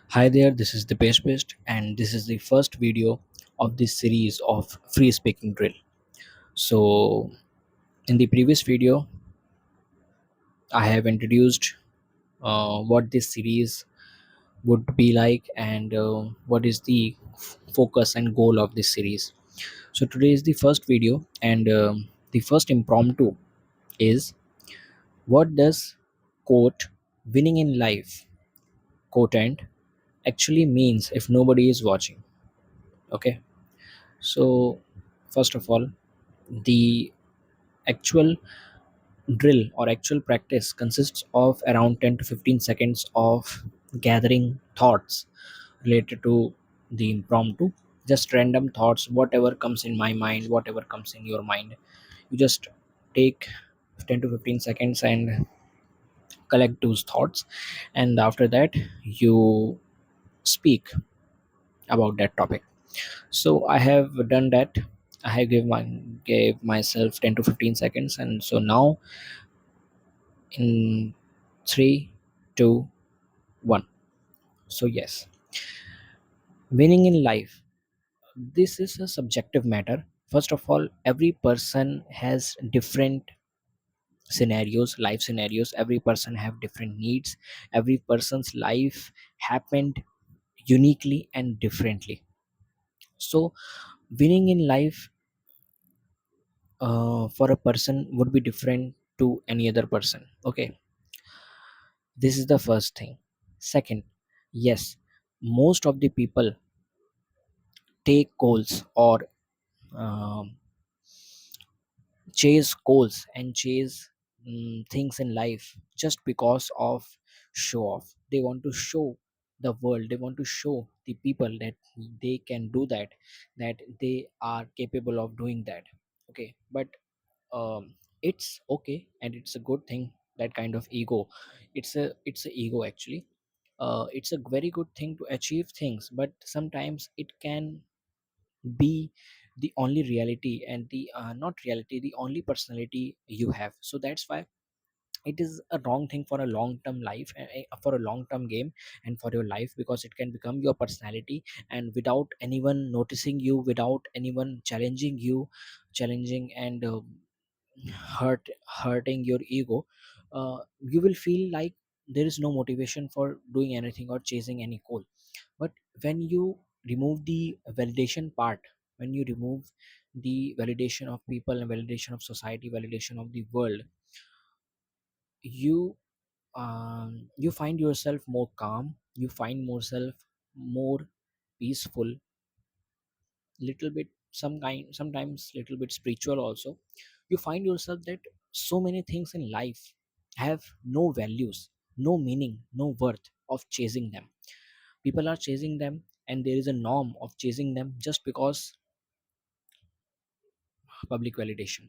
Hi there, this is the Best, and this is the first video of this series of free speaking drill. So, in the previous video, I have introduced what this series would be like and what is the focus and goal of this series. So, today is the first video, and the first impromptu is what does quote winning in life quote end actually means if nobody is watching. Okay, so first of all, the actual drill or actual practice consists of around 10 to 15 seconds of gathering thoughts related to the impromptu, just random thoughts, whatever comes in my mind, whatever comes in your mind. You just take 10 to 15 seconds and collect those thoughts, and after that, you speak about that topic. So I have done that. I have gave myself 10 to 15 seconds, and so now in 3, 2, 1. So yes, winning in life, this is a subjective matter. First of all, every person has different scenarios, life scenarios. Every person have different needs. Every person's life happened uniquely and differently. So winning in life for a person would be different to any other person. Okay, this is the first thing. Second, yes, most of the people take goals or um, chase goals and chase things in life just because of show off. They want to show the world, they want to show the people that they can do that, that they are capable of doing that. Okay, but it's okay and it's a good thing. That kind of ego, it's a ego actually. It's a very good thing to achieve things, but sometimes it can be the only reality and the not reality, the only personality you have. So that's why it is a wrong thing for a long term life, for a long term game and for your life, because it can become your personality, and without anyone noticing you, without anyone challenging you, challenging and hurting your ego, you will feel like there is no motivation for doing anything or chasing any goal. But when you remove the validation part, when you remove the validation of people and validation of society, validation of the world, you you find yourself more calm, you find yourself more peaceful, little bit sometimes little bit spiritual also. You find yourself that so many things in life have no values, no meaning, no worth of chasing them. People are chasing them, and there is a norm of chasing them just because public validation,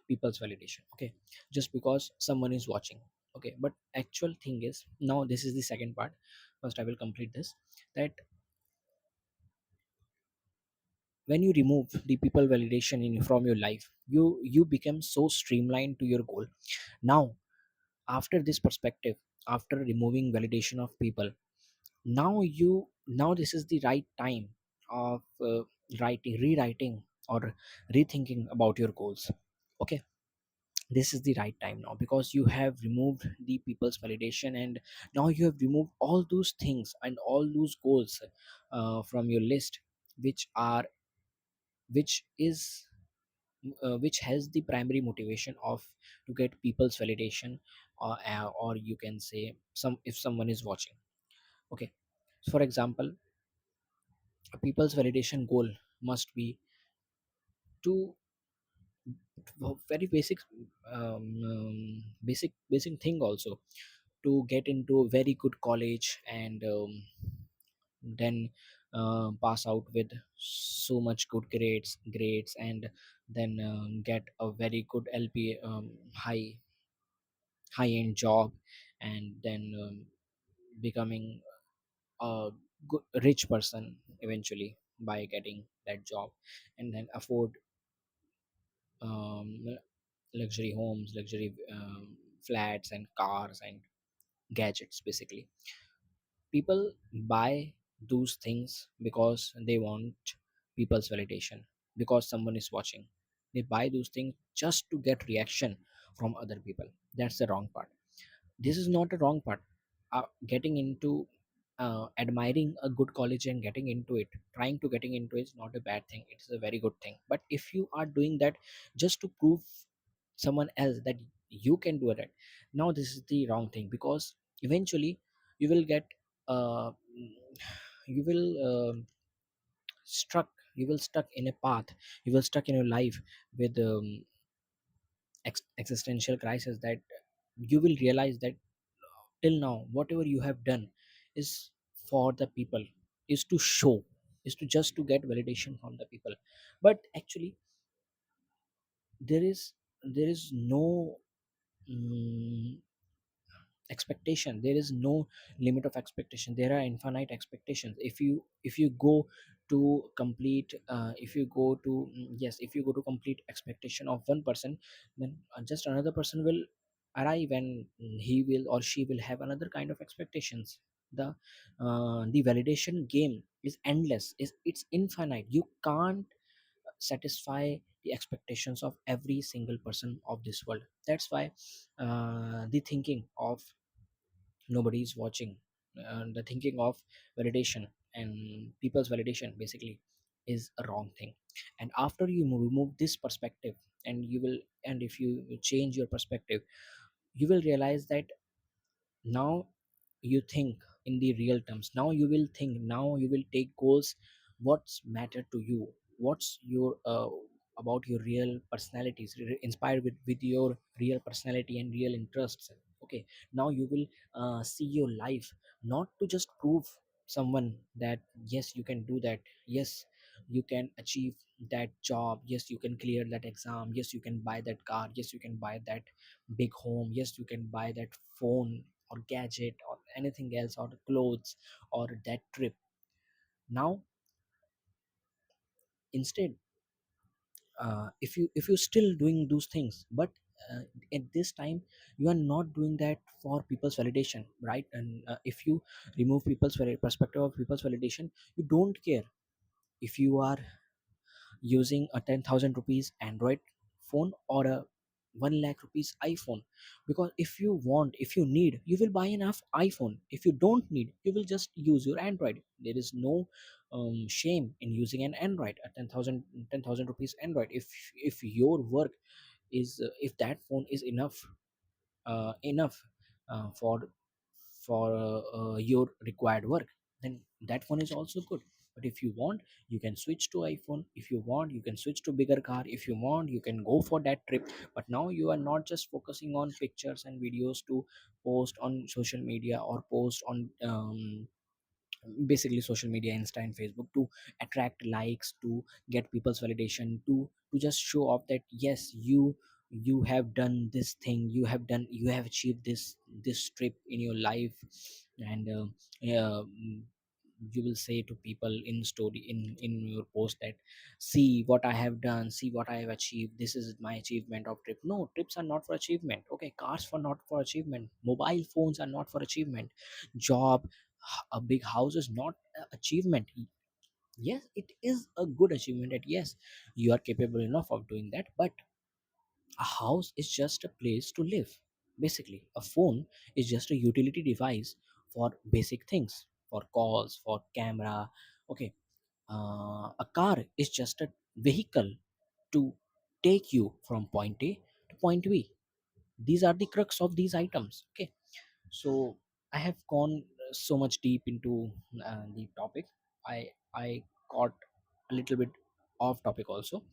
people's validation. Okay, just because someone is watching. Okay, but actual thing is, now this is the second part. First I will complete this, that when you remove the people validation from your life, you become so streamlined to your goal. Now, after this perspective, after removing validation of people, now this is the right time of rewriting or rethinking about your goals. Okay, this is the right time now, because you have removed the people's validation, and now you have removed all those things and all those goals from your list, which are which is which has the primary motivation of to get people's validation, or you can say some, if someone is watching. Okay, so for example, a people's validation goal must be to very basic, basic thing also, to get into a very good college, and then pass out with so much good grades, and then get a very good lp, high end job, and then becoming a good rich person eventually by getting that job, and then afford luxury homes, luxury flats and cars and gadgets basically. People buy those things because they want people's validation, because someone is watching. They buy those things just to get reaction from other people. That's the wrong part. This is not a wrong part. Getting into admiring a good college and getting into it, trying to getting into it is not a bad thing, it's a very good thing. But if you are doing that just to prove someone else that you can do it, now this is the wrong thing. Because eventually you will get uh, you will struck you will stuck in a path, you will stuck in your life with existential crisis, that you will realize that till now whatever you have done is for the people, is to show, is to just to get validation from the people. But actually there is no mm, expectation, there is no limit of expectation, there are infinite expectations. If you go to complete if you go to yes, if you go to complete expectation of one person, then just another person will arrive, and he will or she will have another kind of expectations. The validation game is endless, is it's infinite. You can't satisfy the expectations of every single person of this world. That's why the thinking of nobody is watching, the thinking of validation and people's validation basically is a wrong thing. And after you remove this perspective, and you will, and if you change your perspective, you will realize that now you think in the real terms. Now you will think, now you will take goals, what's matter to you, what's your about your real personalities, inspired with your real personality and real interests. Okay, now you will see your life not to just prove someone that yes you can do that, yes you can achieve that job, yes you can clear that exam, yes you can buy that car, yes you can buy that big home, yes you can buy that phone or gadget or anything else, or clothes, or that trip. Now instead, if you're still doing those things, but uh, at this time you are not doing that for people's validation, right? And if you remove perspective of people's validation, you don't care if you are using a 10,000 rupees Android phone or a 1 lakh rupees iPhone. Because if you want, if you need, you will buy enough iPhone. If you don't need, you will just use your Android. There is no shame in using an Android, a 10,000 rupees Android. If your work is if that phone is enough for your required work, then that phone is also good. But if you want, you can switch to iPhone. If you want, you can switch to bigger car. If you want, you can go for that trip. But now you are not just focusing on pictures and videos to post on social media, or post on basically social media, Insta and Facebook, to attract likes, to get people's validation, to just show off that yes you have done this thing, you have achieved this trip in your life. And yeah, you will say to people in story, in your post, that see what I have done, see what I have achieved, this is my achievement of trip. No, trips are not for achievement. Okay, cars for not for achievement, mobile phones are not for achievement, job, a big house is not a achievement. Yes, it is a good achievement that yes you are capable enough of doing that, but a house is just a place to live. Basically a phone is just a utility device for basic things, for calls, for camera. Okay, a car is just a vehicle to take you from point A to point B. These are the crux of these items. Okay, so I have gone so much deep into the topic. I got a little bit off topic also.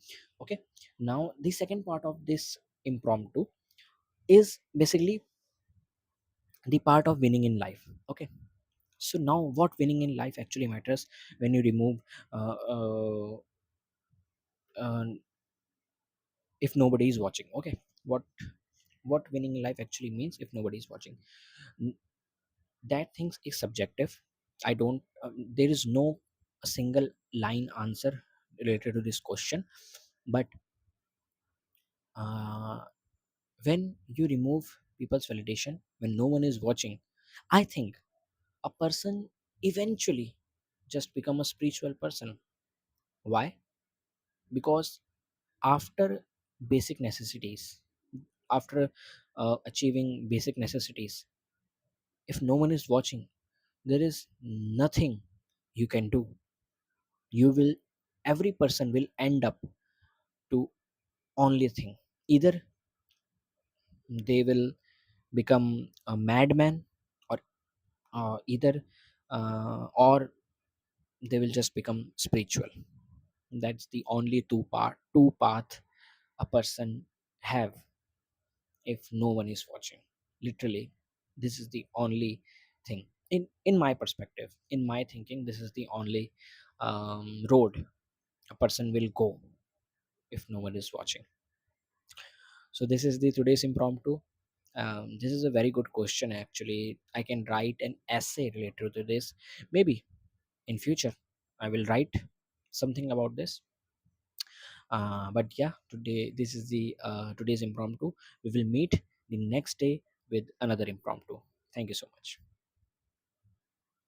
Okay, now the second part of this impromptu is basically the part of winning in life. Okay, so now what winning in life actually matters when you remove uh, uh, uh, if nobody is watching. Okay, what winning in life actually means if nobody is watching. That things is subjective. I don't there is no a single line answer related to this question. But uh, when you remove people's validation, when no one is watching, I think a person eventually just become a spiritual person. Why? Because after basic necessities, after achieving basic necessities, if no one is watching, there is nothing you can do. You will, every person will end up to only thing. Either they will become a madman, or either or they will just become spiritual. That's the only two path a person have if no one is watching. Literally, this is the only thing. In my perspective, in my thinking, this is the only road a person will go if no one is watching. So this is the today's impromptu. This is a very good question. Actually, I can write an essay related to this. Maybe in future I will write something about this. But yeah, today this is the today's impromptu. We will meet the next day with another impromptu. Thank you so much.